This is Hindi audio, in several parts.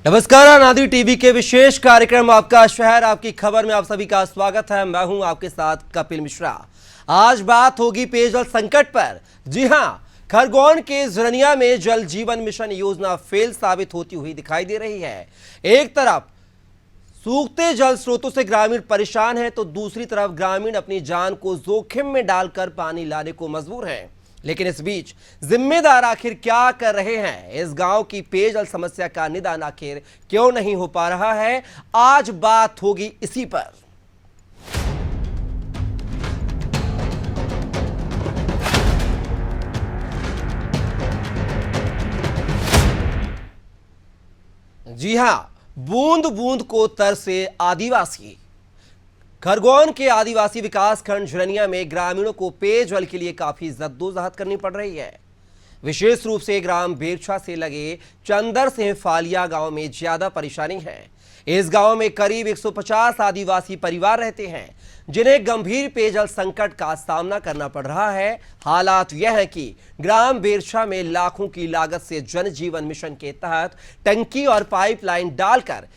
नमस्कार, अनादि टीवी के विशेष कार्यक्रम आपका शहर आपकी खबर में आप सभी का स्वागत है। मैं हूं आपके साथ कपिल मिश्रा। आज बात होगी पेयजल संकट पर। जी हां, खरगोन के झरनिया में जल जीवन मिशन योजना फेल साबित होती हुई दिखाई दे रही है। एक तरफ सूखते जल स्रोतों से ग्रामीण परेशान हैं, तो दूसरी तरफ ग्रामीण अपनी जान को जोखिम में डालकर पानी लाने को मजबूर हैं। लेकिन इस बीच जिम्मेदार आखिर क्या कर रहे हैं? इस गांव की पेयजल समस्या का निदान आखिर क्यों नहीं हो पा रहा है? आज बात होगी इसी पर। जी हां, बूंद बूंद को तरसे आदिवासी। खरगोन के आदिवासी विकास खंड झरनिया में ग्रामीणों को पेयजल के लिए काफी जद्दोजहद करनी पड़ रही है। विशेष रूप से ग्राम बेरछा से लगे चंदर सिंह फालिया गांव में ज्यादा परेशानी है। इस गांव में करीब 150 आदिवासी परिवार रहते हैं, जिन्हें गंभीर पेयजल संकट का सामना करना पड़ रहा है। हालात यह है कि ग्राम बेरछा में लाखों की लागत से जन जीवन मिशन के तहत टंकी और पाइपलाइन डालकर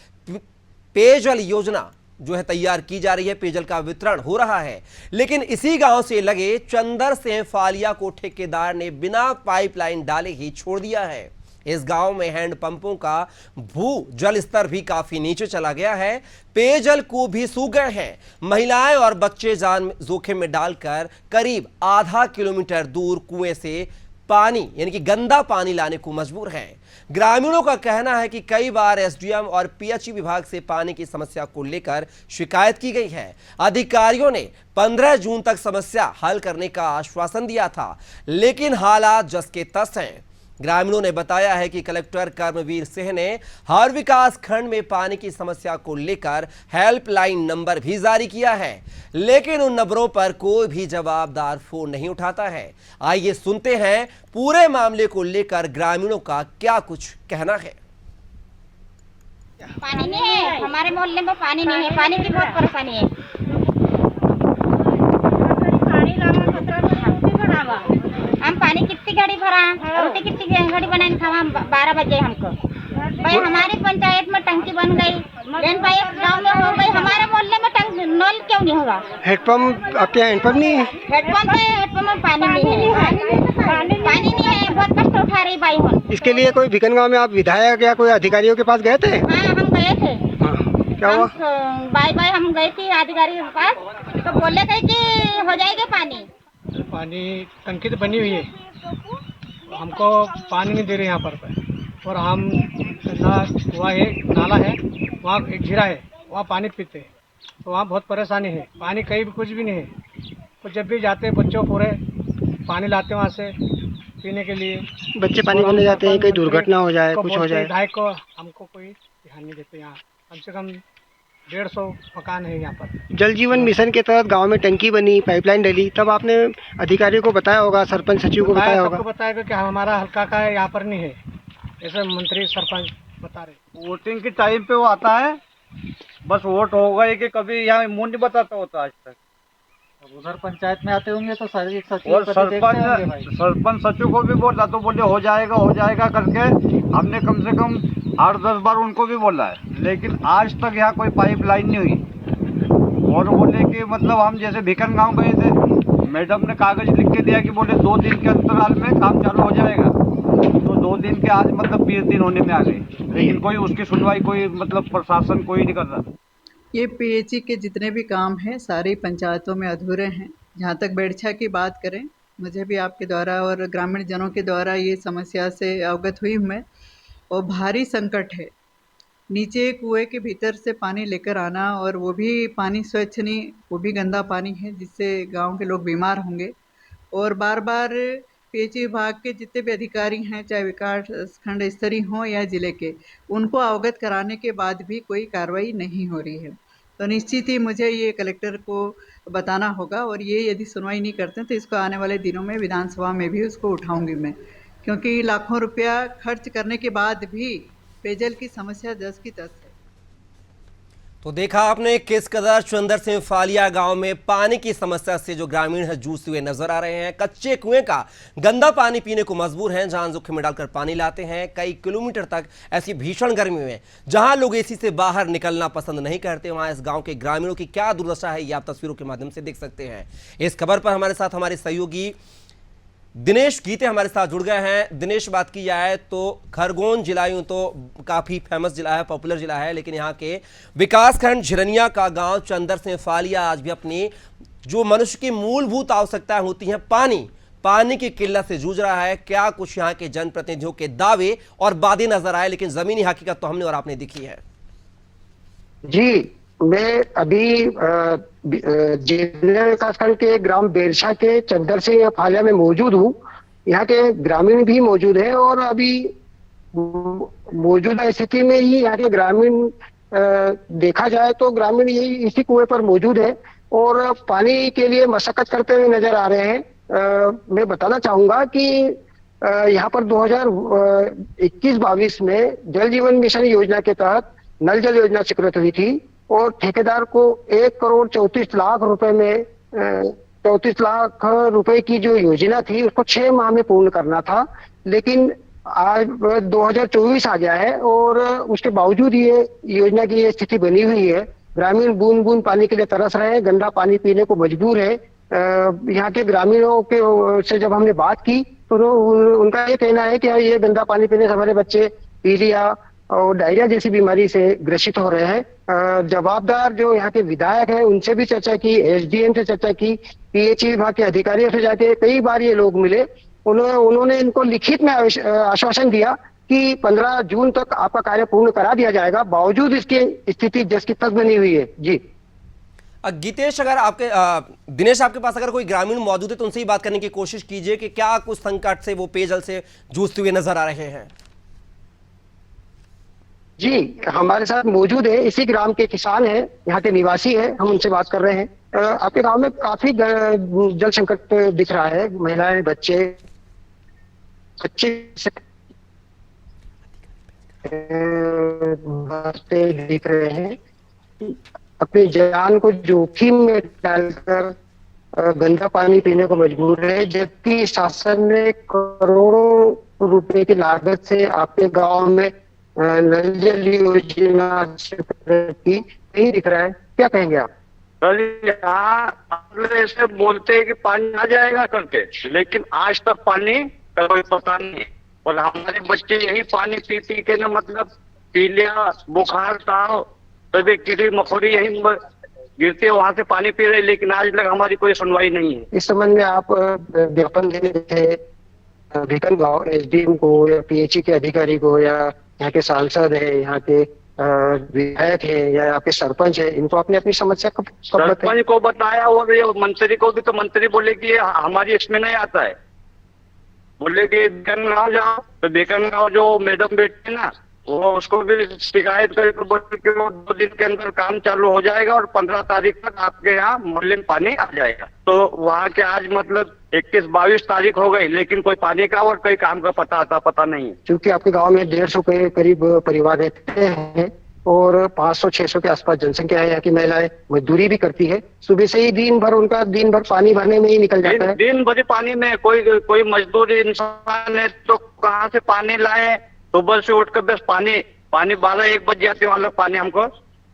पेयजल योजना जो है तैयार की जा रही है, पेयजल का वितरण हो रहा है। लेकिन इसी गांव से लगे चंदर सिंह फालिया को ठेकेदार ने बिना पाइपलाइन डाले ही छोड़ दिया है। इस गांव में हैंडपंपों का भू जल स्तर भी काफी नीचे चला गया है। पेयजल को भी सूख गए हैं। महिलाएं और बच्चे जान जोखिम में डालकर करीब आधा किलोमीटर दूर कुएं से पानी यानी कि गंदा पानी लाने को मजबूर हैं। ग्रामीणों का कहना है कि कई बार एसडीएम और पीएचई विभाग से पानी की समस्या को लेकर शिकायत की गई है। अधिकारियों ने 15 जून तक समस्या हल करने का आश्वासन दिया था, लेकिन हालात जस के तस हैं। ग्रामीणों ने बताया है कि कलेक्टर कर्मवीर सिंह ने हर विकास खंड में पानी की समस्या को लेकर हेल्पलाइन नंबर भी जारी किया है, लेकिन उन नंबरों पर कोई भी जवाबदार फोन नहीं उठाता है। आइए सुनते हैं पूरे मामले को लेकर ग्रामीणों का क्या कुछ कहना है। पानी नहीं है, हमारे मोहल्ले में पानी नहीं है, पानी की बहुत परेशानी है। हम पानी कितनी गाड़ी भरा, रोटी कितनी गाड़ी बनाने खावा 12 बजे हमको। भाई हमारी पंचायत में टंकी बन गई, लेकिन भाई गांव में हो गई, हमारे मोहल्ले में टंकी नल क्यों नहीं होगा? हेडपंप आपके यहाँ हेडपंप नहीं है? हेडपंप है, हेडपंप में पानी नहीं है, पानी नहीं है, बहुत कष्ट उठा रही भाई हम। इसके लिए कोई भिकन गाँव में आप विधायक या कोई अधिकारियों के पास गए थे? हाँ, हम गए थे। क्या हुआ? बाय हम गए थे अधिकारी के पास, तो बोले थे कि हो जाएगा पानी। पानी टंकी तो बनी हुई है, हमको पानी नहीं दे रहे यहाँ पर। और हम ना कुआं है, नाला है, वहाँ एक झीरा है, वहाँ पानी पीते हैं, तो वहाँ बहुत परेशानी है। पानी कहीं भी कुछ भी नहीं है। तो जब भी जाते हैं बच्चों पूरे पानी लाते हैं वहाँ से पीने के लिए। बच्चे पानी पीने जाते हैं, कहीं दुर्घटना हो जाए, कुछ हो जाए। विधायक को हमको कोई ध्यान नहीं देते। यहाँ कम से कम 150 मकान है यहाँ पर। जल जीवन मिशन के तहत गांव में टंकी बनी, पाइपलाइन डली, तब आपने अधिकारियों को बताया होगा, सरपंच सचिव को बताया होगा? सबको बताया कि हमारा हल्का का यहाँ पर नहीं है, ऐसे मंत्री सरपंच बता रहे। वोटिंग के टाइम पे वो आता है, बस वोट होगा ही कि कभी यहाँ मुंह नहीं बताता होता आज तक। उधर पंचायत में आते होंगे तो सारे और सरपंच सचिव को भी बोला तो बोले हो जाएगा करके। हमने कम से कम 8-10 बार उनको भी बोला है, लेकिन आज तक यहाँ कोई पाइपलाइन नहीं हुई। और बोले कि मतलब हम जैसे भिकन गांव गए थे, मैडम ने कागज लिख के दिया कि बोले 2 दिन के अंतराल में काम चालू हो जाएगा। तो 2 दिन के आज मतलब 20 दिन होने में आ गए, लेकिन कोई उसकी सुनवाई कोई मतलब प्रशासन कोई नहीं कर रहा। ये पीएचई के जितने भी काम हैं सारी पंचायतों में अधूरे हैं। जहाँ तक बेरछा की बात करें, मुझे भी आपके द्वारा और ग्रामीण जनों के द्वारा ये समस्या से अवगत हुई हूँ मैं, और भारी संकट है। नीचे कुएं के भीतर से पानी लेकर आना, और वो भी पानी स्वच्छ नहीं, वो भी गंदा पानी है, जिससे गांव के लोग बीमार होंगे। और बार बार पीएचई विभाग के जितने भी अधिकारी हैं, चाहे विकास खंड स्तरीय हों या ज़िले के, उनको अवगत कराने के बाद भी कोई कार्रवाई नहीं हो रही है। तो निश्चित ही मुझे ये कलेक्टर को बताना होगा, और ये यदि सुनवाई नहीं करते हैं तो इसको आने वाले दिनों में विधानसभा में भी उसको उठाऊंगी मैं, क्योंकि लाखों रुपया खर्च करने के बाद भी पेयजल की समस्या दस की तस है। तो देखा आपने किस कदर चंदर सिंह फालिया गांव में पानी की समस्या से जो ग्रामीण है जूझते हुए नजर आ रहे हैं। कच्चे कुएं का गंदा पानी पीने को मजबूर हैं, जान जोखिम में डालकर पानी लाते हैं कई किलोमीटर तक। ऐसी भीषण गर्मी में जहां लोग एसी से बाहर निकलना पसंद नहीं करते, वहां इस गांव के ग्रामीणों की क्या दुर्दशा है, ये आप तस्वीरों के माध्यम से देख सकते हैं। इस खबर पर हमारे साथ हमारे सहयोगी दिनेश गीते हमारे साथ जुड़ गए हैं। दिनेश, बात की जाए तो खरगोन जिला यूं तो काफी फेमस जिला है, पॉपुलर जिला है, लेकिन यहाँ के विकासखंड झिरनिया का गांव चंदर सिंह फालिया आज भी अपनी जो मनुष्य की मूलभूत आवश्यकताएं होती हैं, पानी की किल्लत से जूझ रहा है। क्या कुछ यहाँ के जनप्रतिनिधियों के दावे और वादे नजर आए, लेकिन जमीनी हकीकत तो हमने और आपने दिखी है। जी, मैं अभी विकासखंड के ग्राम बेरछा के चंदर सिंह फालिया में मौजूद हूँ। यहाँ के ग्रामीण भी मौजूद है और अभी मौजूदा स्थिति में ही यहाँ के ग्रामीण देखा जाए तो ग्रामीण यही इसी कुएं पर मौजूद है और पानी के लिए मशक्कत करते हुए नजर आ रहे हैं। मैं बताना चाहूंगा कि यहाँ पर 2021-22 में जल जीवन मिशन योजना के तहत नल जल योजना स्वीकृत हुई थी और ठेकेदार को 1,34,00,000 रुपए में 34 लाख रुपए की जो योजना थी उसको 6 माह में पूर्ण करना था। लेकिन आज 2024 आ गया है और उसके बावजूद ये योजना की ये स्थिति बनी हुई है। ग्रामीण बूंद बूंद पानी के लिए तरस रहे हैं, गंदा पानी पीने को मजबूर है। यहाँ के ग्रामीणों के से जब हमने बात की तो उनका ये कहना है कि ये गंदा पानी पीने से हमारे बच्चे पीलिया और डायरिया जैसी बीमारी से ग्रसित हो रहे हैं। जवाबदार जो यहाँ के विधायक हैं उनसे भी चर्चा की, एसडीएम से चर्चा की, पीएचई विभाग के अधिकारियों से जाके कई बार ये लोग मिले। उन्होंने इनको लिखित में आश्वासन दिया कि 15 जून तक आपका कार्य पूर्ण करा दिया जाएगा। बावजूद इसकी स्थिति जस की तस बनी हुई है। जी गीतेश, अगर आपके दिनेश आपके पास अगर कोई ग्रामीण मौजूद है तो उनसे ही बात करने की कोशिश कीजिए कि क्या कुछ संकट से वो पेयजल से जूझते हुए नजर आ रहे हैं। जी, हमारे साथ मौजूद है, इसी ग्राम के किसान हैं, यहाँ के निवासी हैं, हम उनसे बात कर रहे हैं। आपके गांव में काफी जल संकट दिख रहा है, महिलाएं बच्चे दिख रहे हैं, अपनी जान को जोखिम में डालकर गंदा पानी पीने को मजबूर है, जबकि शासन ने करोड़ों रुपए की लागत से आपके गांव में नल जल योजना की नहीं दिख रहा है। क्या कहेंगे आप? सर, यहाँ ऐसे बोलते हैं कि पानी आ जाएगा करके, लेकिन आज तक पानी का कोई पता नहीं। और हमारे बच्चे यही पानी पी पी के ना मतलब पीलिया, बुखार, ताव, तभी कीड़ी मकोड़ी यही गिरते वहां से पानी पी रहे, लेकिन आज तक हमारी कोई सुनवाई नहीं है। इस संबंध में आप ज्ञापन देने थे भिकन गाँव एसडीएम को या पीएचई के अधिकारी को या यहाँ के सांसद है, यहाँ के विधायक है या आपके सरपंच है, इनको आपने अपनी समस्या कब सरपंच को बताया और ये मंत्री को भी, तो मंत्री बोले कि ये हमारी इसमें नहीं आता है। बोले कि बेकन गाँव जाओ, तो बेकन गाँव जो मैडम बैठे ना वो उसको भी शिकायत करे तो बोले कि वो 2 दिन के अंदर काम चालू हो जाएगा और 15 तारीख तक आपके यहाँ मोहल्ले में पानी आ जाएगा। तो वहाँ के आज मतलब 21-22 तारीख हो गई, लेकिन कोई पानी का और कोई काम का पता नहीं है। क्योंकि आपके गांव में 150 के करीब परिवार रहते हैं और 500-600 के आसपास जनसंख्या है। यहाँ की महिलाएं मजदूरी भी करती है, सुबह से ही दिन भर पानी भरने में ही निकल जाता है। दिन भर पानी में कोई मजदूर इंसान है तो कहाँ से पानी लाए? सुबह से उठ कर बस पानी 12-1 बज जाते वाला पानी हमको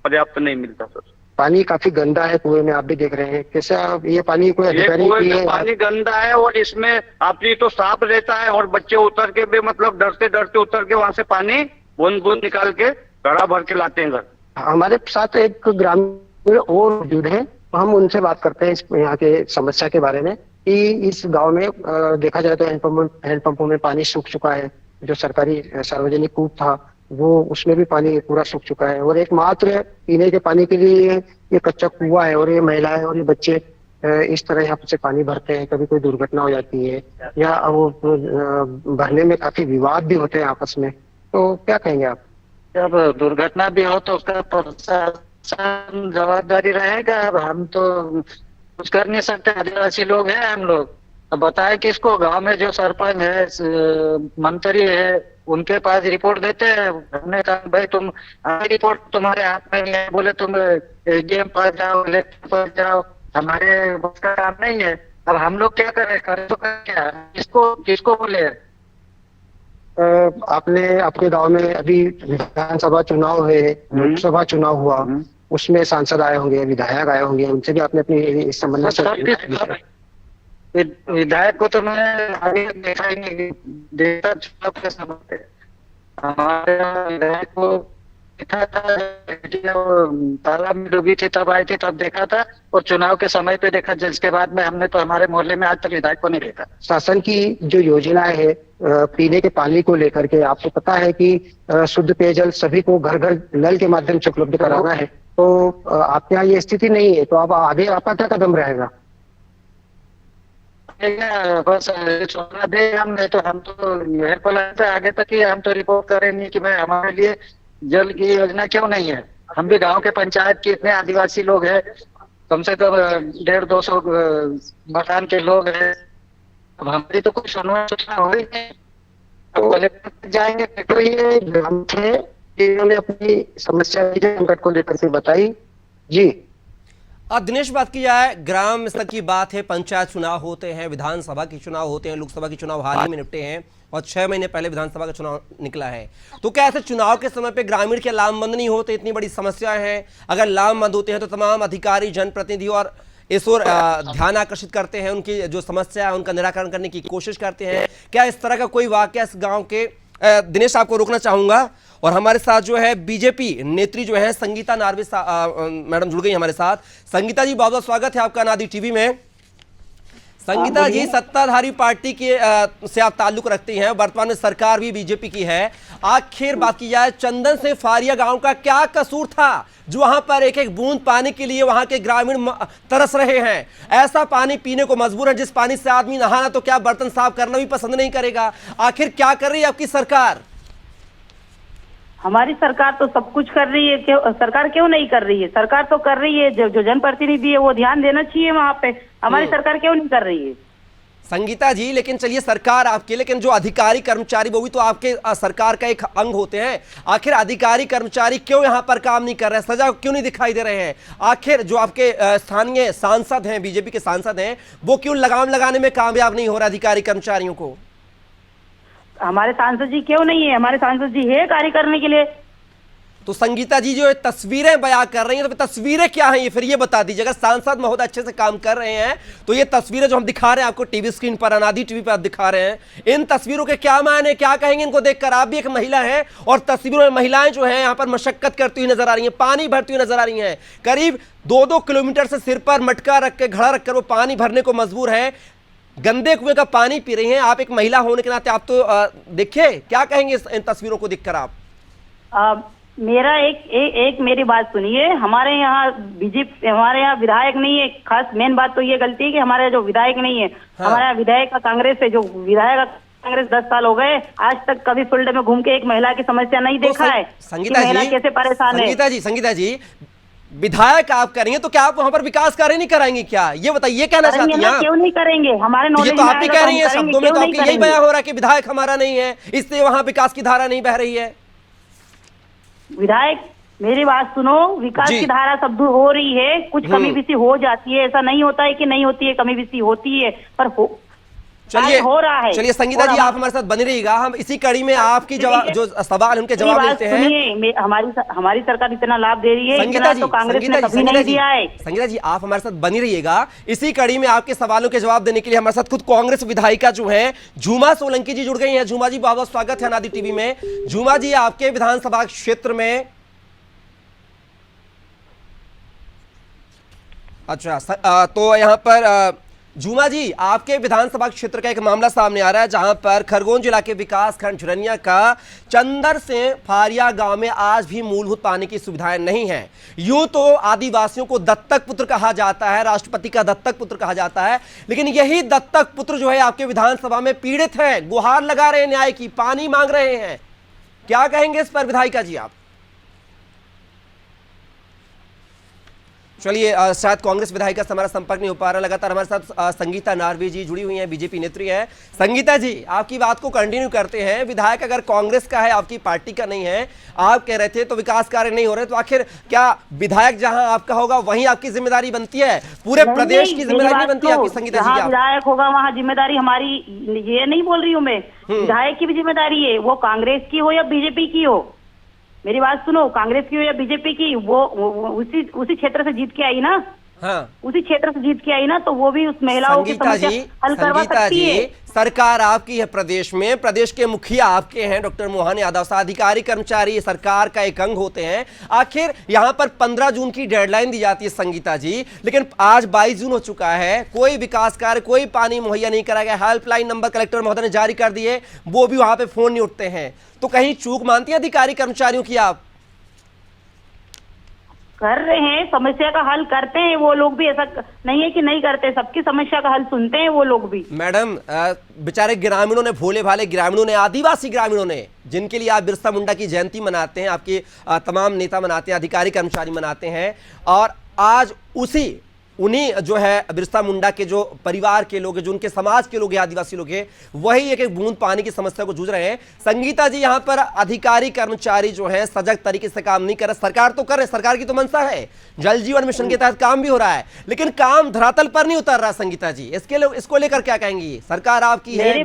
पर्याप्त नहीं मिलता सर। पानी काफी गंदा है कुएं में, आप भी देख रहे हैं कैसे ये पानी कोई अधिकारी पानी गंदा है और इसमें आपकी तो साफ रहता है और बच्चे उतर के भी मतलब डरते उतर के वहां से पानी बूंद बूंद निकाल के घड़ा भर के लाते हैं घर। हमारे साथ एक ग्रामीण और मौजूद है, हम उनसे बात करते हैं यहाँ के समस्या के बारे में कि इस गाँव में देखा जाए तो हैंडपंपों में पानी सूख चुका है। जो सरकारी सार्वजनिक कूप था वो उसमें भी पानी पूरा सूख चुका है और एकमात्र पीने के पानी के लिए ये कच्चा कुआं है और ये महिलाएं और ये बच्चे इस तरह यहाँ से पानी भरते हैं। कभी कोई दुर्घटना हो जाती है या वो भरने में काफी विवाद भी होते हैं आपस में, तो क्या कहेंगे आप? जब दुर्घटना भी हो तो उसका प्रशासन जवाबदारी रहेगा। अब हम तो कुछ कर नहीं सकते, आदिवासी लोग हैं हम लोग, अब बताए किसको, गांव में जो सरपंच है, मंत्री है, उनके पास रिपोर्ट देते हैं। हमने कहा भाई तुम रिपोर्ट तुम्हारे हाथ में नहीं है, बोले तुम एसडीएम पास जाओ, कलेक्टर पास जाओ, हमारे बस का काम नहीं है। अब हम लोग क्या करें, करें तो करें क्या, किसको किसको बोले। आपने अपने गांव में अभी विधानसभा चुनाव है, लोकसभा चुनाव हुआ, उसमें सांसद आए होंगे, विधायक आए होंगे, उनसे भी आपने अपनी इस संबंध में विधायक को तो मैं आगे देखा ही नहीं, देखा चुनाव के समय पे हमारे विधायक को देखा था, तालाब में डूबी थी तब आई थी, तब देखा था, और चुनाव के समय पे देखा, जिसके बाद में हमने तो हमारे मोहल्ले में आज तक विधायक को नहीं देखा। शासन की जो योजनाएं है पीने के पानी को लेकर के, आपको पता है कि शुद्ध पेयजल सभी को घर घर नल के माध्यम से उपलब्ध कराना है, तो आपके यहाँ ये स्थिति नहीं है, तो अब आगे आपका क्या कदम रहेगा? बस छोड़ना दे हम, नहीं तो हम तो यह पलाते आगे तक ही, हम तो रिपोर्ट करें नहीं कि भाई हमारे लिए जल की योजना क्यों नहीं है। हम भी गांव के पंचायत के इतने आदिवासी लोग हैं, कम से कम 150-200 मकान के लोग हैं, अब हमारी तो कुछ सुनवाई हो ही नहीं। अब कलेक्टर जाएंगे तो ये ग्राम थे, इन्होंने अपनी समस्या संकट को लेकर के बताई जी। अब दिनेश, बात की जाए ग्राम स्तर की बात है, पंचायत चुनाव होते हैं, विधानसभा के चुनाव होते हैं, लोकसभा के चुनाव हाल ही में निपटे हैं और 6 महीने पहले विधानसभा का चुनाव निकला है। तो क्या ऐसे चुनाव के समय पे ग्रामीण के लामबंद नहीं होते? इतनी बड़ी समस्याएं हैं, अगर लामबंद होते हैं तो तमाम अधिकारी, जनप्रतिनिधि और इस ओर ध्यान आकर्षित करते हैं, उनकी जो समस्या है उनका निराकरण करने की कोशिश करते हैं। क्या इस तरह का कोई वाकया इस गाँव के? दिनेश, आपको रोकना चाहूंगा, और हमारे साथ जो है बीजेपी नेत्री जो है संगीता नार्वे मैडम जुड़ गई हमारे साथ। संगीता जी, बहुत बहुत स्वागत है आपका अनादि टीवी में। संगीता जी, सत्ताधारी पार्टी के से आप ताल्लुक रखती हैं, वर्तमान में सरकार भी बीजेपी की है। आखिर बात की जाए, चंदन से फारिया गांव का क्या कसूर था जो वहां पर एक एक बूंद पानी के लिए वहां के ग्रामीण तरस रहे हैं? ऐसा पानी पीने को मजबूर है जिस पानी से आदमी नहाना तो क्या बर्तन साफ करना भी पसंद नहीं करेगा। आखिर क्या कर रही है आपकी सरकार? हमारी सरकार तो सब कुछ कर रही है, सरकार क्यों नहीं कर रही है? सरकार तो कर रही है, जो जनप्रतिनिधि है वो ध्यान देना चाहिए वहाँ पे। हमारी सरकार क्यों नहीं कर रही है? संगीता जी, लेकिन चलिए सरकार आपके, लेकिन जो अधिकारी कर्मचारी वो भी तो आपके सरकार का एक अंग होते हैं। आखिर अधिकारी कर्मचारी क्यों यहाँ पर काम नहीं कर रहे हैं, सजा क्यों नहीं दिखाई दे रहे हैं? आखिर जो आपके स्थानीय सांसद हैं, बीजेपी के सांसद हैं, वो क्यों लगाम लगाने में कामयाब नहीं हो रहा अधिकारी कर्मचारियों को? हमारे सांसद जी क्यों नहीं है? हमारे सांसद जी है कार्य करने के लिए। तो संगीता जी, जो तस्वीरें बयां कर रही हैं, तो तस्वीरें क्या हैं ये फिर ये बता दीजिए। अगर सांसद महोदय अच्छे से काम कर रहे हैं तो ये तस्वीरें जो हम दिखा रहे हैं आपको टीवी स्क्रीन पर, अनादि टीवी पर आप दिखा रहे हैं, इन तस्वीरों के क्या मायने, क्या कहेंगे इनको देखकर? आप भी एक महिला हैं और तस्वीरों में महिलाएं जो हैं यहाँ पर मशक्कत करती हुई नजर आ रही हैं, पानी भरती हुई नजर आ रही हैं। करीब 2-2 किलोमीटर से सिर पर मटका रख के, घड़ा रखकर वो पानी भरने को मजबूर है, गंदे कुएं का पानी पी रही हैं। आप एक महिला होने के नाते आप तो देखिए, क्या कहेंगे इन तस्वीरों को देखकर आप? मेरा एक मेरी बात सुनिए। हमारे यहाँ बीजेपी, हमारे यहाँ विधायक नहीं है। खास मेन बात तो ये गलती है कि हमारे यहाँ जो विधायक नहीं है। हाँ। हमारे यहाँ विधायक का कांग्रेस है, जो विधायक कांग्रेस 10 साल हो गए, आज तक कभी फील्ड में घूम के एक महिला की समस्या नहीं देखा है। संगीता महिला कैसे परेशान है? संगीता जी, विधायक आप करेंगे तो क्या आप वहां पर विकास कार्य नहीं कराएंगे क्या? ये बताइए, कहना चाहती हैं? क्यों नहीं करेंगे? हमारे ये तो आप ही कह रही हैं, शब्दों में तो आपकी यही बयान हो रहा है कि विधायक हमारा नहीं है, इसलिए वहां विकास की धारा नहीं बह रही है। विधायक, मेरी बात सुनो, विकास की धारा सब हो रही है, कुछ कमी बेसी हो जाती है, ऐसा नहीं होता है कि नहीं होती है, कमी बेसी होती है, पर चलिए हो रहा है। चलिए संगीता जी, आप हमारे साथ बनी रहिएगा, हम इसी कड़ी में आपकी जो सवाल उनके जवाब देते हैं। हमारी सरकार इतना लाभ दे रही है, संगीता जी, तो कांग्रेस ने कभी नहीं दिया है। संगीता जी, आप हमारे साथ बनी रहिएगा, इसी कड़ी में आपके सवालों के जवाब देने के लिए हमारे साथ खुद कांग्रेस विधायिका जो है झूमा सोलंकी जी जुड़ गई हैं। झूमा जी, बहुत बहुत स्वागत है अनादि टीवी में। झूमा जी, आपके विधानसभा क्षेत्र में, अच्छा, तो यहाँ पर झूमा जी, आपके विधानसभा क्षेत्र का एक मामला सामने आ रहा है जहां पर खरगोन जिला के विकास खंड झुरनिया का चंदर से फारिया गांव में आज भी मूलभूत पानी की सुविधाएं नहीं है। यूं तो आदिवासियों को दत्तक पुत्र कहा जाता है, राष्ट्रपति का दत्तक पुत्र कहा जाता है, लेकिन यही दत्तक पुत्र जो है आपके विधानसभा में पीड़ित है, गुहार लगा रहे हैं न्याय की, पानी मांग रहे हैं। क्या कहेंगे इस पर विधायिका जी आप? चलिए, शायद कांग्रेस विधायिका से हमारा संपर्क नहीं हो पा रहा। लगातार हमारे साथ संगीता नार्वे जी जुड़ी हुई हैं, बीजेपी नेत्री हैं। संगीता जी, आपकी बात को कंटिन्यू करते हैं। विधायक अगर कांग्रेस का है, आपकी पार्टी का नहीं है, आप कह रहे थे तो विकास कार्य नहीं हो रहे, तो आखिर क्या विधायक जहां आपका होगा वहीं आपकी जिम्मेदारी बनती है? पूरे प्रदेश की जिम्मेदारी नहीं बनती है आपकी? संगीता जी, विधायक होगा वहाँ जिम्मेदारी हमारी, ये नहीं बोल रही हूँ मैं, विधायक की भी जिम्मेदारी है, वो कांग्रेस की हो या बीजेपी की हो। मेरी बात सुनो, कांग्रेस की हो या बीजेपी की, वो उसी क्षेत्र से जीत के आई ना। हाँ, उसी क्षेत्र से जीत के आई ना, तो वो भी उस महिलाओं की समस्या हल करवा सकती है। सरकार आपकी है प्रदेश में, प्रदेश के मुखिया आपके हैं डॉक्टर मोहन यादव साहब, अधिकारी कर्मचारी सरकार का एक अंग होते हैं। आखिर यहां पर 15 जून की डेडलाइन दी जाती है संगीता जी, लेकिन आज 22 जून हो चुका है, कोई विकास कार्य, कोई पानी मुहैया नहीं करा गया। हेल्पलाइन नंबर कलेक्टर महोदय ने जारी कर दिए, वो भी वहां पे फोन नहीं उठते हैं। तो कहीं चूक मानती है अधिकारी कर्मचारियों की आप? कर रहे हैं, समस्या का हल करते हैं वो लोग भी, ऐसा नहीं है कि नहीं करते, सबकी समस्या का हल सुनते हैं वो लोग भी। मैडम, बेचारे ग्रामीणों ने, भोले भाले ग्रामीणों ने, आदिवासी ग्रामीणों ने, जिनके लिए आप बिरसा मुंडा की जयंती मनाते हैं, आपके तमाम नेता मनाते हैं, अधिकारी कर्मचारी मनाते हैं, और आज उन्हीं जो है बिरसा मुंडा के जो परिवार के लोग हैं, जो उनके समाज के लोग हैं, आदिवासी लोग हैं, वही एक बूंद पानी की समस्या को जूझ रहे हैं। संगीता जी, यहाँ पर अधिकारी कर्मचारी जो है सजग तरीके से काम नहीं कर रहे। सरकार तो कर रहे, सरकार की तो मंशा है, जल जीवन मिशन के तहत काम भी हो रहा है, लेकिन काम धरातल पर नहीं उतर रहा। संगीता जी, इसको लेकर क्या कहेंगी? सरकार आपकी है। मेरी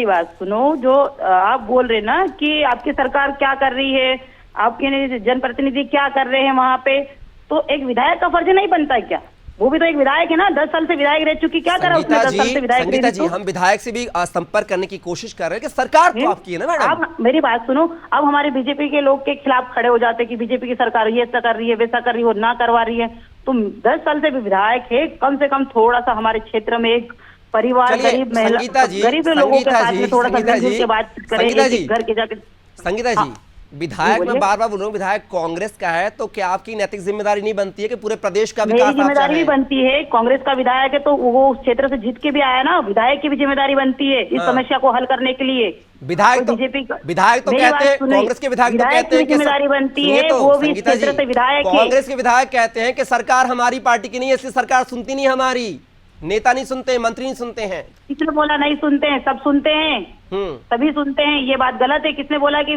बात सुनो, जो आप बोल रहे ना कि आपकी सरकार क्या कर रही है, आपके जनप्रतिनिधि क्या कर रहे हैं वहाँ पे, तो एक विधायक का फर्ज नहीं बनता है क्या? वो भी तो एक विधायक है ना, 10 साल से विधायक रह चुकी, क्या करा उसने 10 साल से विधायक? संगीता जी, हम विधायक से भी संपर्क करने की कोशिश कर रहे हैं कि सरकार तो आपकी है ना मैडम। आप मेरी बात सुनो, अब हमारे बीजेपी के लोग के खिलाफ खड़े हो जाते कि बीजेपी की सरकार ये ऐसा कर रही है, वैसा कर रही है, वो ना करवा रही है। तुम 10 साल से भी विधायक है, कम से कम थोड़ा सा हमारे क्षेत्र में एक परिवार, गरीब महिला, गरीब लोगों के साथ में थोड़ा सा मिलजुल के बात करें, घर के जाके। संगीता जी, विधायक मैं बार बार बोल रहा हूँ, विधायक कांग्रेस का है, तो क्या आपकी नैतिक जिम्मेदारी नहीं बनती है कि पूरे प्रदेश का विकास? मेरी जिम्मेदारी भी बनती है, कांग्रेस का विधायक है तो वो उस क्षेत्र से जीत के भी आया ना, विधायक की भी जिम्मेदारी बनती है इस समस्या को हल करने के लिए। विधायक तो कहते हैं, कांग्रेस के विधायक तो कहते हैं जिम्मेदारी बनती है, वो भी इस क्षेत्र से विधायक है। कांग्रेस के विधायक कहते हैं कि सरकार हमारी पार्टी की नहीं है, इसलिए सरकार सुनती नहीं हमारी, नेता नहीं सुनते, मंत्री नहीं सुनते हैं। किसने बोला नहीं सुनते हैं? सब सुनते हैं, सभी सुनते हैं। ये बात गलत है। किसने बोला कि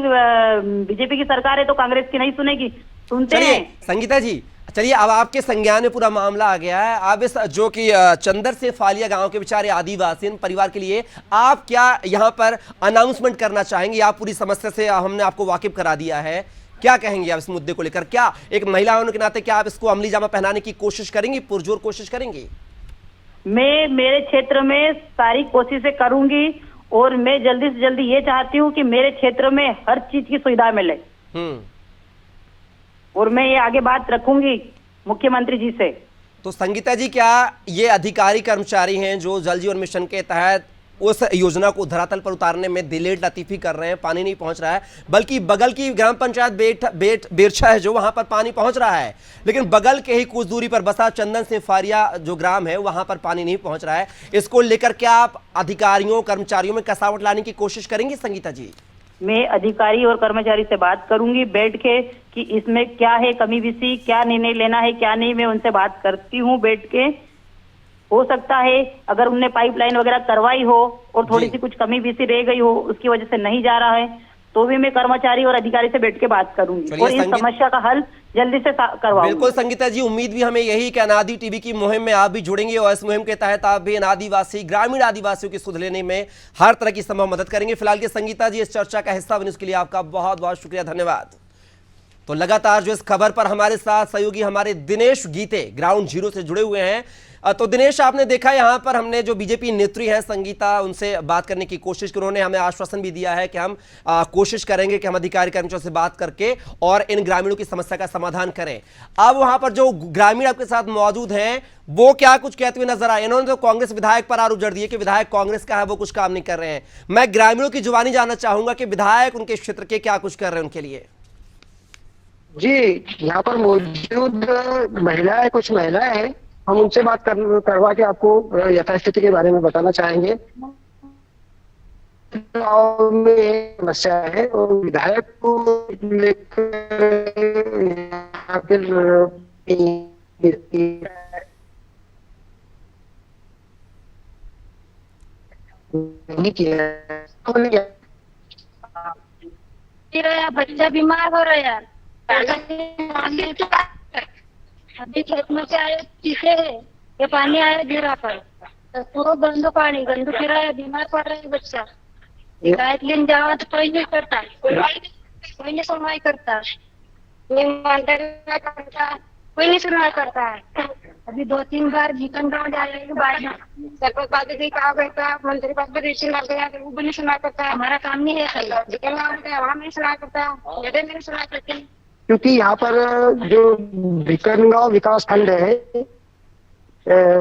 बीजेपी की सरकार है तो कांग्रेस की नहीं सुनेगी? सुनते हैं। संगीता जी, चलिए, अब आपके संज्ञान में पूरा मामला आ गया है। अब इस जो कि चंदर से फालिया गांव के बेचारे आदिवासी परिवार के लिए आप क्या यहाँ पर अनाउंसमेंट करना चाहेंगे? आप पूरी समस्या से हमने आपको वाकिफ करा दिया है, क्या कहेंगे आप इस मुद्दे को लेकर? क्या एक महिला होने के नाते क्या आप इसको अमली जामा पहनाने की कोशिश करेंगी, पुरजोर कोशिश करेंगी? मैं मेरे क्षेत्र में सारी कोशिशें करूंगी, और मैं जल्दी से जल्दी ये चाहती हूँ कि मेरे क्षेत्र में हर चीज की सुविधा मिले, और मैं ये आगे बात रखूंगी मुख्यमंत्री जी से। तो संगीता जी, क्या ये अधिकारी कर्मचारी हैं जो जल जीवन मिशन के तहत उस योजना को धरातल पर उतारने में दिलेर लतीफी कर रहे हैं, पानी नहीं पहुंच रहा है, बल्कि बगल की ग्राम पंचायत बेरछा है जो वहां पर पानी पहुंच रहा है, लेकिन बगल के ही कुछ दूरी पर बसा चंदन से फारिया जो ग्राम है वहां पर पानी नहीं पहुंच रहा है। इसको लेकर क्या आप अधिकारियों कर्मचारियों में कसावट लाने की कोशिश करेंगी? संगीता जी, मैं अधिकारी और कर्मचारी से बात करूंगी बैठ के कि इसमें क्या है कमी विसी, क्या निर्णय लेना है, क्या नहीं। मैं उनसे बात करती हूँ बैठ के। हो सकता है अगर उनने पाइपलाइन वगैरह करवाई हो और थोड़ी सी कुछ कमी विसी रह गई हो, उसकी वजह से नहीं जा रहा है, तो भी मैं कर्मचारी और अधिकारी से बैठ के बात करूंगी और इस समस्या का हल जल्दी से करवाऊंगी। बिल्कुल संगीता जी, उम्मीद भी हमें यही कि अनादि टीवी की मुहिम में आप भी जुड़ेंगे और इस मुहिम के तहत आप भी आदिवासी, ग्रामीण आदिवासियों की सुध लेने में हर तरह की संभव मदद करेंगे। फिलहाल के संगीता जी, इस चर्चा का हिस्सा बने उसके लिए आपका बहुत बहुत शुक्रिया, धन्यवाद। तो लगातार जो इस खबर पर हमारे साथ सहयोगी हमारे दिनेश गीते ग्राउंड जीरो से जुड़े हुए हैं। तो दिनेश, आपने देखा यहाँ पर हमने जो बीजेपी नेत्री हैं संगीता, उनसे बात करने की कोशिश की। उन्होंने हमें आश्वासन भी दिया है कि हम कोशिश करेंगे कि हम अधिकारी कर्मचारियों से बात करके और इन ग्रामीणों की समस्या का समाधान करें। अब वहां पर जो ग्रामीण आपके साथ मौजूद हैं वो क्या कुछ कहते हुए नजर आए? इन्होंने तो कांग्रेस विधायक पर आरोप जड़ दिए कि विधायक कांग्रेस का है, वो कुछ काम नहीं कर रहे हैं। मैं ग्रामीणों की जुबानी जानना चाहूंगा कि विधायक उनके क्षेत्र के क्या कुछ कर रहे हैं उनके लिए। जी, यहाँ पर मौजूद महिलाएं, कुछ महिलाएं हैं, हम उनसे बात करवा के आपको यथास्थिति के बारे में बताना चाहेंगे। गाँव में समस्या है और विधायक को लेकर नहीं किया। बच्चा बीमार हो रहा है यार। अभी खेत में से आए पीछे है, ये पानी आया गिरा पर तो पूरा गंदू पानी गंदू गिरा है, बीमार पड़ रहा है बच्चा। गायक लेने जाओ तो कोई नहीं करता, कोई नहीं सुनवाई करता, कोई नहीं सुनवाई करता है। अभी 2-3 बार जीतन गाँव जाने के बाद सरपंच बात कहा गया, मंत्री बात लग गया, वो भी नहीं सुना करता है। हमारा काम नहीं है जीतन गाँव वहाँ नहीं सुना करता, जगह नहीं सुना करती। क्योंकि यहाँ पर जो भिकनगांव विकास खंड है,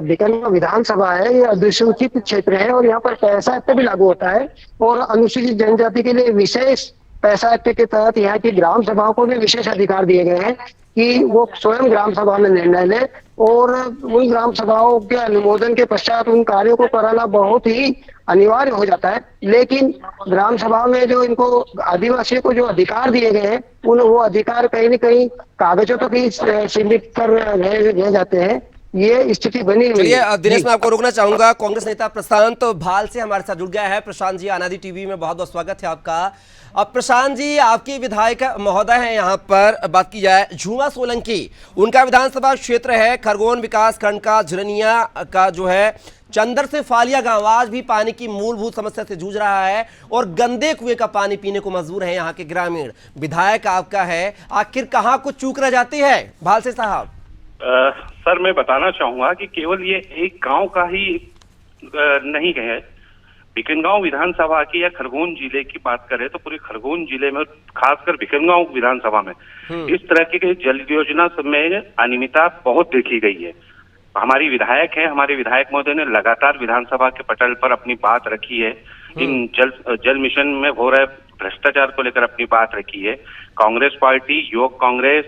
भिकनगांव विधानसभा है, ये अधिसूचित क्षेत्र है और यहाँ पर पैसा एक्ट भी लागू होता है और अनुसूचित जनजाति के लिए विशेष पैसा एक्ट के तहत यहाँ की ग्राम सभाओं को भी विशेष अधिकार दिए गए हैं कि वो स्वयं ग्राम सभा में निर्णय ले और उन ग्राम सभाओं के अनुमोदन के पश्चात उन कार्यों को कराना बहुत ही अनिवार्य हो जाता है। लेकिन ग्राम सभा में जो इनको आदिवासियों को जो अधिकार दिए गए हैं वो अधिकार कहीं न कहीं कागजों तक ही सीमित कर रह जाते हैं। ये स्थिति बनी हुई है। चलिए दिनेश, मैं आपको रोकना चाहूंगा। कांग्रेस नेता प्रशांत भाल से हमारे साथ जुड़ गया है। प्रशांत जी, आनादि टीवी में बहुत बहुत स्वागत है आपका। अब प्रशांत जी, आपकी विधायक महोदय हैं, यहाँ पर बात की जाए झूमा सोलंकी, उनका विधानसभा क्षेत्र है खरगोन विकास खंड का झुरनिया का जो है चंदर से फालिया गांव आज भी पानी की मूलभूत समस्या से जूझ रहा है और गंदे कुएं का पानी पीने को मजबूर है यहाँ के ग्रामीण। विधायक आपका है, आखिर कहाँ कुछ चूक रह जाती है भाल से साहब? सर, मैं बताना चाहूंगा कि केवल ये एक गांव का ही नहीं है। भिकनगांव विधानसभा की या खरगोन जिले की बात करें तो पूरे खरगोन जिले में, खासकर भिकनगांव विधानसभा में इस तरह के जल योजना में अनियमितता बहुत देखी गई है। हमारी विधायक है, हमारे विधायक महोदय ने लगातार विधानसभा के पटल पर अपनी बात रखी है। इन जल मिशन में हो रहे भ्रष्टाचार को लेकर अपनी बात रखी है। कांग्रेस पार्टी, युवक कांग्रेस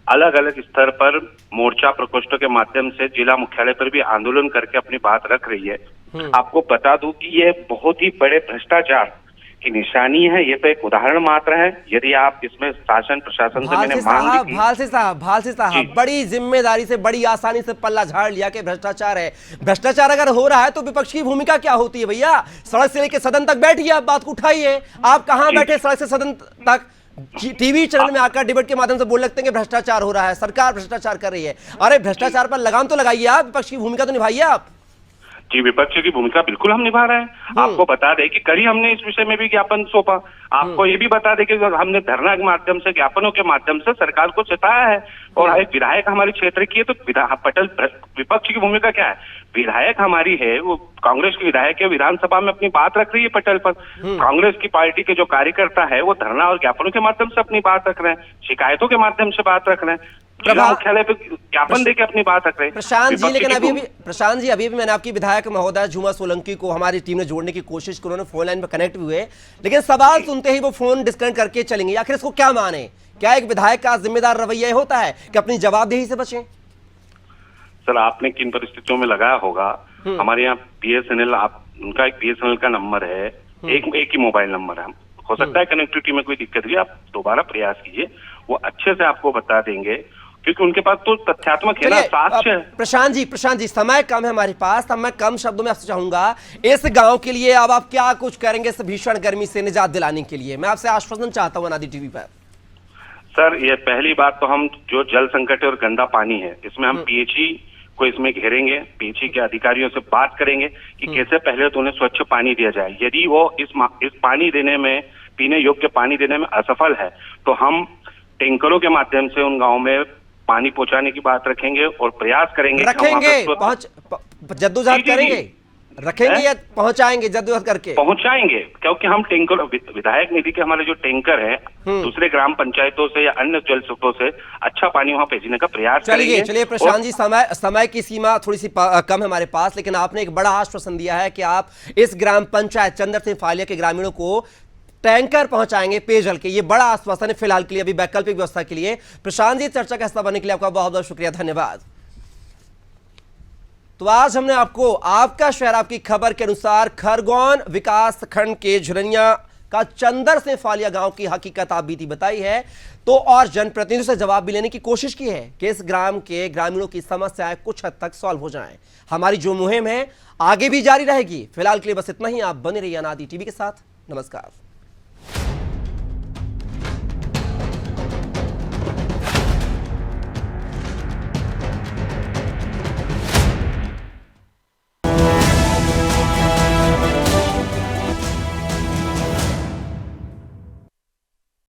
अलग अलग स्तर पर मोर्चा प्रकोष्ठों के माध्यम से जिला मुख्यालय पर भी आंदोलन करके अपनी बात रख रही है। आपको बता दूं कि ये बहुत ही बड़े भ्रष्टाचार की निशानी है। ये तो एक उदाहरण मात्र है। यदि आप इसमें शासन प्रशासन से मैंने मांग ली थी। भाल से साहब, बड़ी जिम्मेदारी से, बड़ी आसानी से पल्ला झाड़ लिया कि भ्रष्टाचार है। भ्रष्टाचार अगर हो रहा है तो विपक्ष की भूमिका क्या होती है भैया? सड़क से लेकर सदन तक बैठिए, आप बात को उठाइए। आप कहाँ बैठे सड़क से सदन तक? टीवी चैनल में आकर डिबेट के माध्यम से बोल लगते हैं कि भ्रष्टाचार हो रहा है, सरकार भ्रष्टाचार कर रही है। अरे भ्रष्टाचार पर लगाम तो लगाइए, आप विपक्ष की भूमिका तो निभाइए आप। जी, विपक्ष की भूमिका बिल्कुल हम निभा रहे हैं। आपको बता दें कि कल ही हमने इस विषय में भी ज्ञापन सौंपा। आपको ये भी बता दें कि हमने धरना के माध्यम से, ज्ञापनों के माध्यम से सरकार को चेताया है। और एक विधायक हमारे क्षेत्र की है तो पटल विपक्ष की भूमिका क्या है? विधायक हमारी है, वो कांग्रेस की विधायक है, विधानसभा में अपनी बात रख रही है पटल पर। कांग्रेस की पार्टी के जो कार्यकर्ता है वो धरना और ज्ञापनों के माध्यम से अपनी बात रख रहे हैं, शिकायतों के माध्यम से बात रख रहे हैं, जिला मुख्यालय पे ज्ञापन देके अपनी बात रख रहे हैं। प्रशांत जी, लेकिन अभी भी मैंने आपकी विधायक महोदय झूमा सोलंकी को हमारी टीम ने जोड़ने की कोशिश की, उन्होंने फोन लाइन पर कनेक्ट भी हुए, लेकिन सवाल सुनते ही वो फोन डिस्कनेक्ट करके चलेंगे। आखिर इसको क्या माने? क्या एक विधायक का जिम्मेदार रवैया होता है कि अपनी जवाबदेही से बचें? सर, आपने किन परिस्थितियों में लगाया होगा? हमारे यहाँ BSNL, उनका एक BSNL का नंबर है, एक ही मोबाइल नंबर है। हो सकता है कनेक्टिविटी में कोई दिक्कत हुई, आप दोबारा प्रयास कीजिए, वो अच्छे से आपको बता देंगे क्योंकि उनके पास तो तथ्यात्मक है ना, साक्ष्य है। प्रशांत जी, समय कम है हमारे पास, तब मैं कम शब्दों में आपसे चाहूंगा इस गांव के लिए अब आप क्या कुछ करेंगे इस भीषण गर्मी से निजात दिलाने के लिए? मैं आपसे आश्वासन चाहता हूं आनादि टीवी पर। सर, ये पहली बात तो हम जो जल संकट और गंदा पानी है इसमें हम PHE को इसमें घेरेंगे, PHE के अधिकारियों से बात करेंगे कि कैसे पहले तो उन्हें स्वच्छ पानी दिया जाए। यदि वो इस पानी देने में, पीने योग्य पानी देने में असफल है तो हम टैंकरों के माध्यम से उन गाँव में पानी पहुंचाने की बात रखेंगे और प्रयास करेंगे, जद्दोजहद करेंगे, रखेंगे या पहुंचाएंगे? जद्दोजहद करके पहुंचाएंगे, क्योंकि हम टैंकर, विधायक निधि के हमारे जो टैंकर हैं दूसरे ग्राम पंचायतों से या अन्य जल स्रोतों से अच्छा पानी वहां भेजने का प्रयास करेंगे। चलिए प्रशांत जी, समय की सीमा थोड़ी सी कम है हमारे पास, लेकिन आपने एक बड़ा आश्वासन दिया है कि आप इस ग्राम पंचायत चंदर सिंह फालिया के ग्रामीणों को टैंकर पहुंचाएंगे पेयजल के। ये बड़ा आश्वासन है फिलहाल के लिए, अभी वैकल्पिक व्यवस्था के लिए। प्रशांत जी, चर्चा का हिस्सा बनने के लिए आपका बहुत बहुत शुक्रिया, धन्यवाद। तो आज हमने आपको आपका शहर आपकी खबर के अनुसार खरगोन विकास खंड के झुरनिया का चंदर से फालिया गांव की हकीकत आप बीती बताई है, तो और जनप्रतिनिधियों से जवाब भी लेने की कोशिश की है कि इस ग्राम के ग्रामीणों की समस्याएं कुछ हद तक सॉल्व हो जाएं। हमारी जो मुहिम है आगे भी जारी रहेगी। फिलहाल के लिए बस इतना ही। आप बने रहिए अनादि टीवी के साथ। नमस्कार।